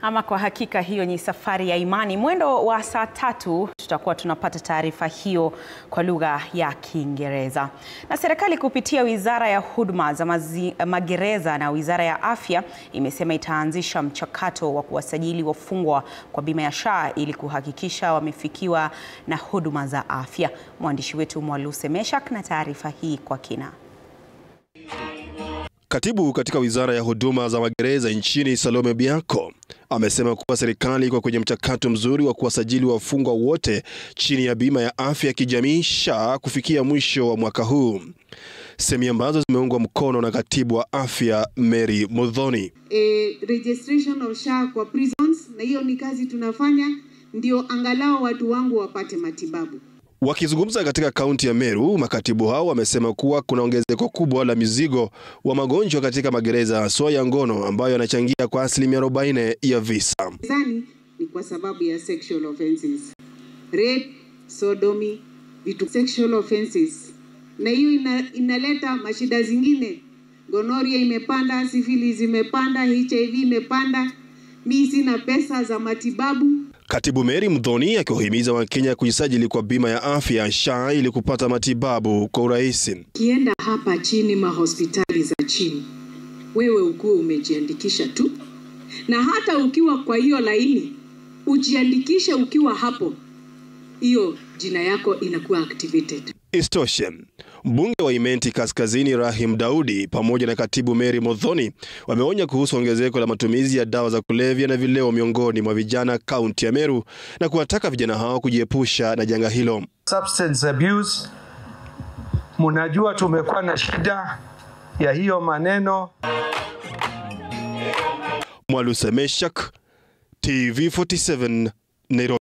Ama kwa hakika hiyo ni safari ya imani. Mwendo wa saa 3 tutakuwa tunapata taarifa hiyo kwa lugha ya Kiingereza. Na serikali kupitia Wizara ya Huduma za Magereza na Wizara ya Afya imesema itaanzisha mchakato wa kuwasajili wafungwa kwa bima ya SHA ili kuhakikisha wamefikiwa na huduma za afya. Mwandishi wetu Mwaluse Meshak na taarifa hii kwa kina. Katibu katika Wizara ya Huduma za Magereza nchini Salome Biako amesema kuwa serikali iko kwenye mchakato mzuri wa kuwasajili wafungwa wote chini ya bima ya afya kijamii SHA kufikia mwisho wa mwaka huu. Semi ambazo zimeungwa mkono na Katibu wa Afya Mary Muthoni. Registration of SHA kwa prisons, na hiyo ni kazi tunafanya ndio angalau watu wangu wapate matibabu. Wakizungumza katika kaunti ya Meru, makatibu hao wamesema kuwa kuna ongezeko kubwa la mizigo wa magonjwa katika magereza haswa ya ngono ambayo yanachangia kwa 40% ya visa. Ni kwa sababu ya sexual offenses. Rape, sodomy, sexual offenses. Na hiyo inaleta mashida zingine. Gonorrhea imepanda, syphilis imepanda, HIV imepanda. Mimi sina pesa za matibabu. Katibu Mary Muthoni akihimiza Wakenya kujisajili kwa bima ya afya SHA ili kupata matibabu kwa urahisi. Kienda hapa chini mahospitali za chini, wewe ukuwe umejiandikisha tu, na hata ukiwa kwa hiyo laini ujiandikishe ukiwa hapo, hiyo jina yako inakuwa activated. Istoshe, mbunge wa Imenti Kaskazini Rahim Daudi pamoja na Katibu Mary Muthoni wameonya kuhusu ongezeko la matumizi ya dawa za kulevya na vileo miongoni mwa vijana kaunti ya Meru na kuwataka vijana hao kujiepusha na janga hilo. Substance abuse, mnajua tumekuwa na shida ya hiyo maneno. Mwaluse Meshak, TV47, Nairobi.